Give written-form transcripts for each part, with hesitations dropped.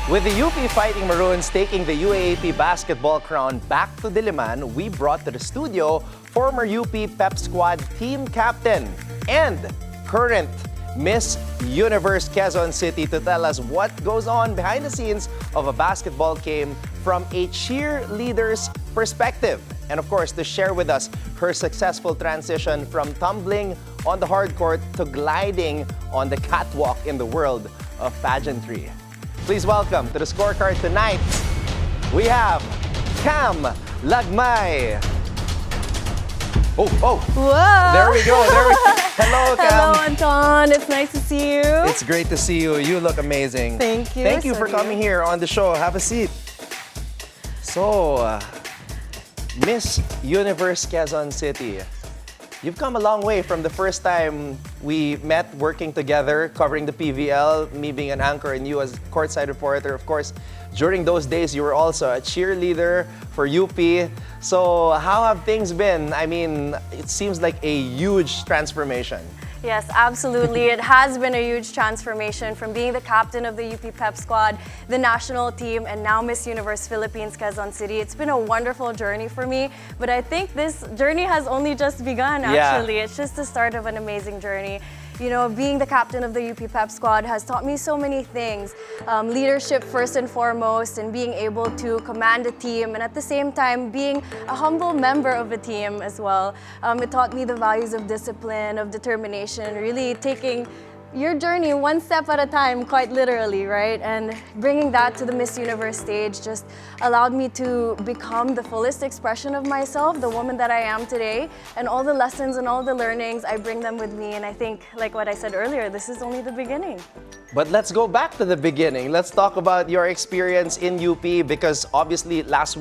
With the UP Fighting Maroons taking the UAAP basketball crown back to Diliman, we brought to the studio former UP Pep Squad team captain and current Miss Universe Quezon City to tell us what goes on behind the scenes of a basketball game from a cheerleader's perspective. And of course, to share with us her successful transition from tumbling on the hardcourt to gliding on the catwalk in the world of pageantry. Please welcome to the scorecard tonight, we have Cam Lagmay. Oh, Whoa! there we go. Hello, Cam. Hello, Anton. It's nice to see you. It's great to see you. You look amazing. Thank you. Thank you for coming here on the show. Have a seat. So, Miss Universe Quezon City. You've come a long way from the first time we met working together, covering the PVL, me being an anchor and you as courtside reporter. Of course, during those days, you were also a cheerleader for UP. So how have things been? I mean, it seems like a huge transformation. Yes, absolutely. It has been a huge transformation from being the captain of the UP Pep Squad, the national team, and now Miss Universe Philippines Quezon City. It's been a wonderful journey for me, but I think this journey has only just begun, actually. It's just the start of an amazing journey. You know, being the captain of the UP Pep Squad has taught me so many things. Leadership first and foremost, and being able to command a team, and at the same time, being a humble member of a team as well. It taught me the values of discipline, of determination, really taking your journey one step at a time, quite literally, right? And bringing that to the Miss Universe stage just allowed me to become the fullest expression of myself, the woman that I am today. And all the lessons and all the learnings, I bring them with me. And I think, like what I said earlier, this is only the beginning. But let's go back to the beginning. Let's talk about your experience in UP, because obviously last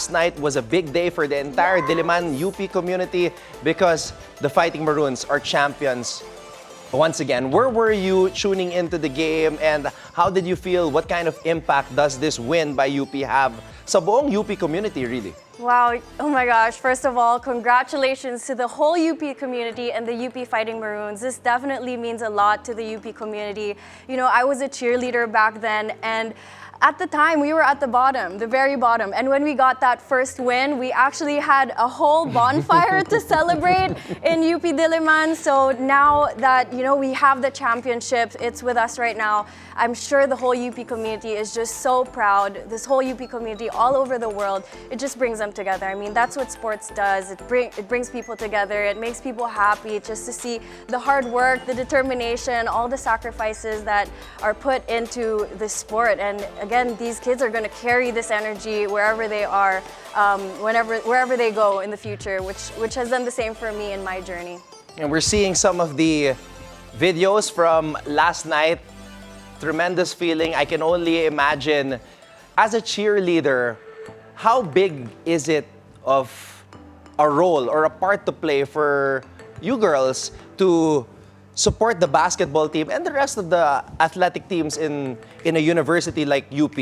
night was a big day for the entire Diliman UP community, because the Fighting Maroons are champions. Once again, where were you tuning into the game, and how did you feel? What kind of impact does this win by UP have sa buong UP community, really? Wow, oh my gosh. First of all, congratulations to the whole UP community and the UP Fighting Maroons. This definitely means a lot to the UP community. You know, I was a cheerleader back then, and at the time, we were at the bottom, the very bottom. And when we got that first win, we actually had a whole bonfire to celebrate in UP Diliman. So now that, you know, we have the championship, it's with us right now. I'm sure the whole UP community is just so proud. This whole UP community all over the world, it just brings them together. I mean, that's what sports does. It brings people together. It makes people happy just to see the hard work, the determination, all the sacrifices that are put into this sport. And again, these kids are going to carry this energy wherever they are, wherever they go in the future, which has done the same for me in my journey. And we're seeing some of the videos from last night. Tremendous feeling. I can only imagine, as a cheerleader, how big is it of a role or a part to play for you girls to support the basketball team and the rest of the athletic teams in a university like UP?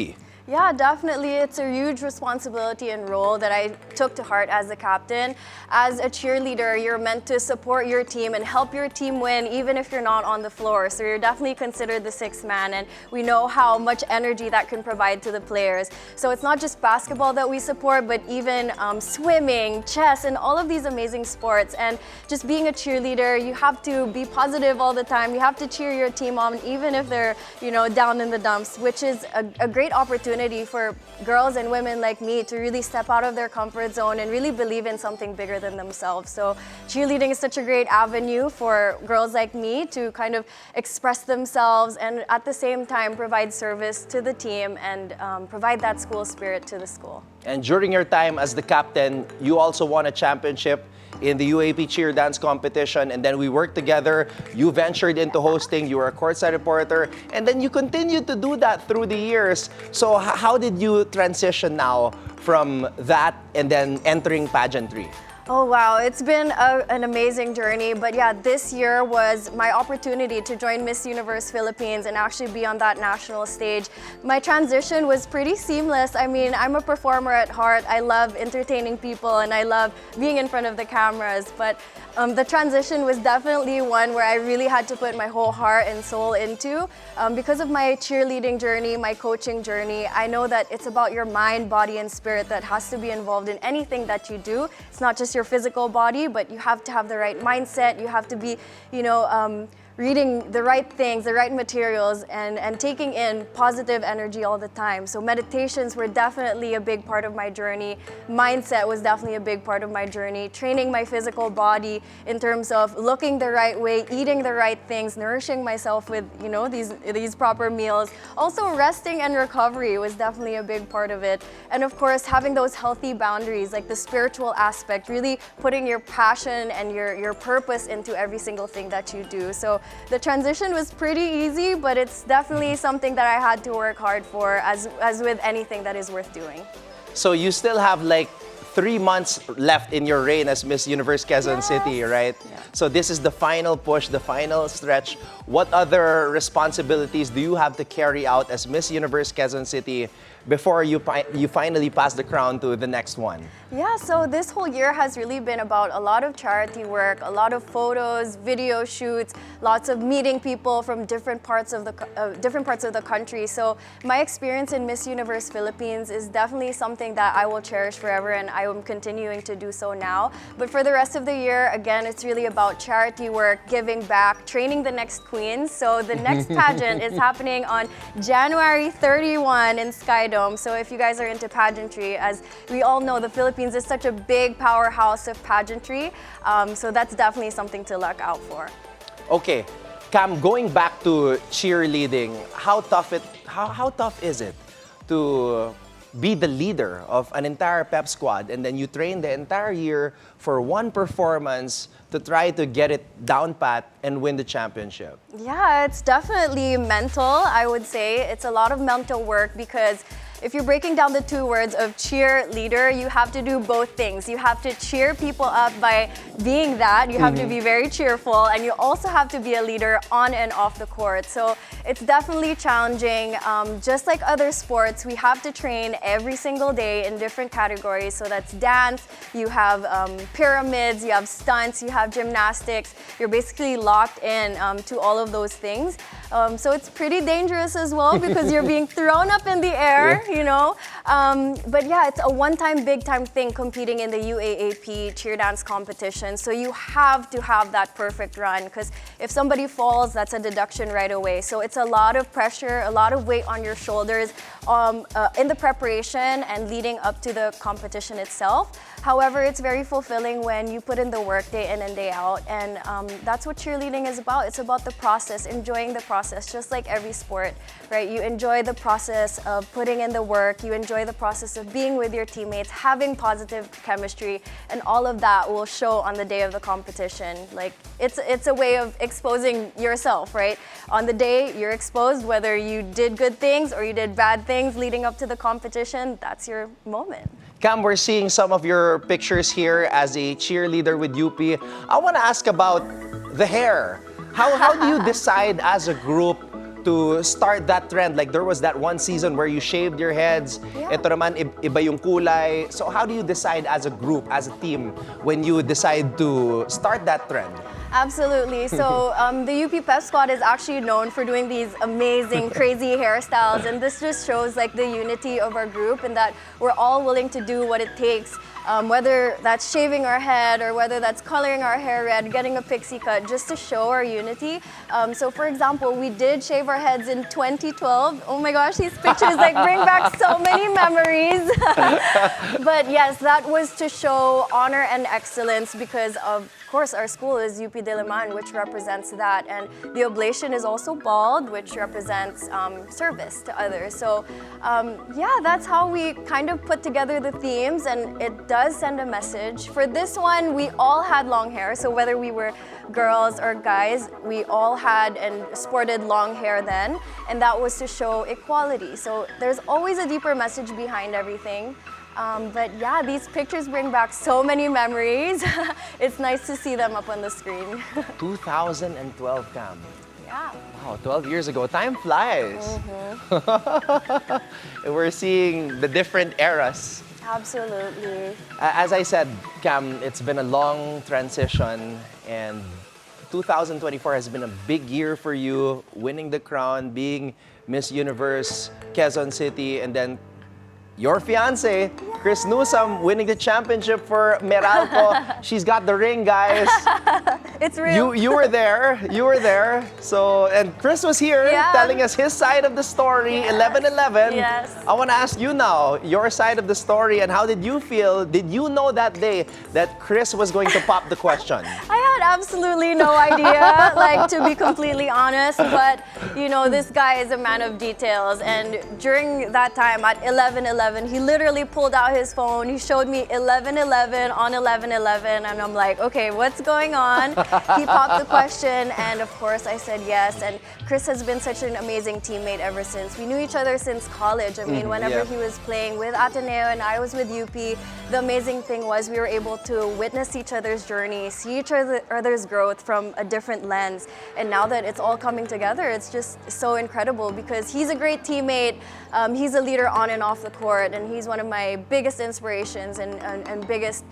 Yeah, definitely. It's a huge responsibility and role that I took to heart as a captain. As a cheerleader, you're meant to support your team and help your team win, even if you're not on the floor. So you're definitely considered the sixth man, and we know how much energy that can provide to the players. So it's not just basketball that we support, but even swimming, chess, and all of these amazing sports. And just being a cheerleader, you have to be positive all the time. You have to cheer your team on, even if they're, you know, down in the dumps, which is a great opportunity for girls and women like me to really step out of their comfort zone and really believe in something bigger than themselves. So cheerleading is such a great avenue for girls like me to kind of express themselves and at the same time provide service to the team and provide that school spirit to the school. And during your time as the captain, you also won a championship in the UAAP cheer dance competition, and then we worked together. You ventured into hosting, you were a courtside reporter, and then you continued to do that through the years. So how did you transition now from that and then entering pageantry? Oh wow, it's been an amazing journey, but yeah, this year was my opportunity to join Miss Universe Philippines and actually be on that national stage. My transition was pretty seamless. I mean, I'm a performer at heart. I love entertaining people and I love being in front of the cameras, but the transition was definitely one where I really had to put my whole heart and soul into. Because of my cheerleading journey, my coaching journey, I know that it's about your mind, body, and spirit that has to be involved in anything that you do. It's not just your physical body, but you have to have the right mindset. You have to be, reading the right things, the right materials, and taking in positive energy all the time. So meditations were definitely a big part of my journey. Mindset was definitely a big part of my journey. Training my physical body in terms of looking the right way, eating the right things, nourishing myself with, these proper meals. Also resting and recovery was definitely a big part of it. And of course, having those healthy boundaries, like the spiritual aspect, really putting your passion and your purpose into every single thing that you do. So the transition was pretty easy, but it's definitely something that I had to work hard for, as with anything that is worth doing. So you still have like 3 months left in your reign as Miss Universe Quezon City, right? Yeah. So this is the final push, the final stretch. What other responsibilities do you have to carry out as Miss Universe Quezon City before you finally pass the crown to the next one? Yeah, so this whole year has really been about a lot of charity work, a lot of photos, video shoots, lots of meeting people from different parts of the country. So my experience in Miss Universe Philippines is definitely something that I will cherish forever, and I am continuing to do so now. But for the rest of the year, again, it's really about charity work, giving back, training the next queens. So the next pageant is happening on January 31 in Skydome. So if you guys are into pageantry, as we all know, the Philippines is such a big powerhouse of pageantry. So that's definitely something to look out for. Okay, Cam, going back to cheerleading, how tough is it to be the leader of an entire pep squad, and then you train the entire year for one performance to try to get it down pat and win the championship? Yeah, it's definitely mental, I would say. It's a lot of mental work because if you're breaking down the two words of cheerleader, you have to do both things. You have to cheer people up by being that. You have to be very cheerful, and you also have to be a leader on and off the court. So it's definitely challenging. Just like other sports, we have to train every single day in different categories. So that's dance, you have pyramids, you have stunts, you have gymnastics. You're basically locked in to all of those things. So it's pretty dangerous as well because you're being thrown up in the air, But yeah, it's a one-time, big-time thing competing in the UAAP cheer dance competition. So you have to have that perfect run because if somebody falls, that's a deduction right away. So it's a lot of pressure, a lot of weight on your shoulders in the preparation and leading up to the competition itself. However, it's very fulfilling when you put in the work day in and day out, and that's what cheerleading is about. It's about the process, enjoying the process, just like every sport, right? You enjoy the process of putting in the work, you enjoy the process of being with your teammates, having positive chemistry, and all of that will show on the day of the competition. Like, it's a way of exposing yourself, right? On the day, you're exposed, whether you did good things or you did bad things leading up to the competition, that's your moment. Cam, we're seeing some of your pictures here as a cheerleader with UP. I want to ask about the hair. How do you decide as a group to start that trend? Like, there was that one season where you shaved your heads. Yeah. Ito naman, iba yung kulay. So how do you decide as a group, as a team, when you decide to start that trend? Absolutely. So the UP Pep Squad is actually known for doing these amazing, crazy hairstyles, and this just shows like the unity of our group and that we're all willing to do what it takes, whether that's shaving our head or whether that's coloring our hair red, getting a pixie cut, just to show our unity. So for example, we did shave our heads in 2012. Oh my gosh, these pictures like bring back so many memories. But yes, that was to show honor and excellence because of course, our school is UP Diliman, which represents that, and the oblation is also bald, which represents service to others. So yeah, that's how we kind of put together the themes, and it does send a message. For this one, we all had long hair, so whether we were girls or guys, we all had and sported long hair then, and that was to show equality. So there's always a deeper message behind everything. But yeah, these pictures bring back so many memories. It's nice to see them up on the screen. 2012, Cam. Yeah. Wow, 12 years ago. Time flies. We're seeing the different eras. Absolutely. As I said, Cam, it's been a long transition, and 2024 has been a big year for you, winning the crown, being Miss Universe Quezon City, and then your fiance, Chris Newsome, winning the championship for Meralco. She's got the ring, guys. It's real. You were there. You were there. So, and Chris was here telling us his side of the story, 11-11. Yes. I want to ask you now, your side of the story, and how did you feel? Did you know that day that Chris was going to pop the question? I had absolutely no idea, like, to be completely honest, but you know, this guy is a man of details, and during that time at 11-11, he literally pulled out his phone, he showed me 11-11 on 11-11, and I'm like, okay, what's going on? He popped the question, and of course I said yes, and Chris has been such an amazing teammate ever since. We knew each other since college. I mean, whenever he was playing with Ateneo and I was with UP, the amazing thing was we were able to witness each other's journey, see each other's growth from a different lens. And now that it's all coming together, it's just so incredible because he's a great teammate. He's a leader on and off the court, and he's one of my biggest inspirations and biggest,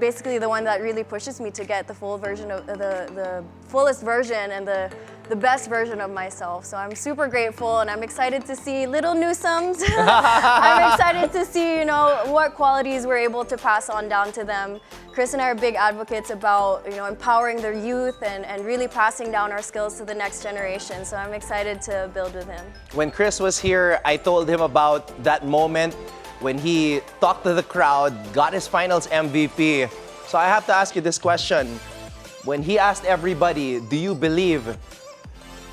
basically the one that really pushes me to get the full version of the fullest version and the best version of myself. So I'm super grateful, and I'm excited to see little Newsomes. I'm excited to see, you know, what qualities we're able to pass on down to them. Chris and I are big advocates about, you know, empowering their youth and really passing down our skills to the next generation. So I'm excited to build with him. When Chris was here, I told him about that moment when he talked to the crowd, got his finals MVP. So I have to ask you this question. When he asked everybody, do you believe?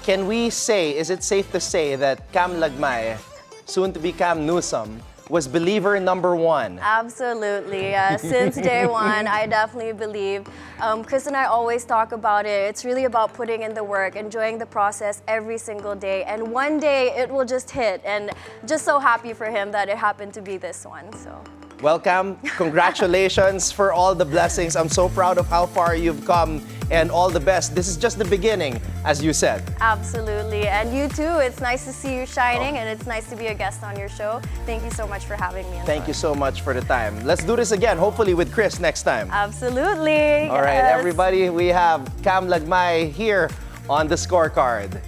Can we say, is it safe to say that Cam Lagmay, soon to be Cam Newsome, was believer number one? Absolutely. Since day one, I definitely believe. Chris and I always talk about it. It's really about putting in the work, enjoying the process every single day. And one day it will just hit. And just so happy for him that it happened to be this one. So. Welcome. Congratulations for all the blessings. I'm so proud of how far you've come, and all the best. This is just the beginning, as you said. Absolutely. And you too. It's nice to see you shining, and it's nice to be a guest on your show. Thank you so much for having me. Thank you so much for the time. Let's do this again, hopefully with Chris next time. Absolutely. All right, everybody, we have Cam Lagmay here on the Scorecard.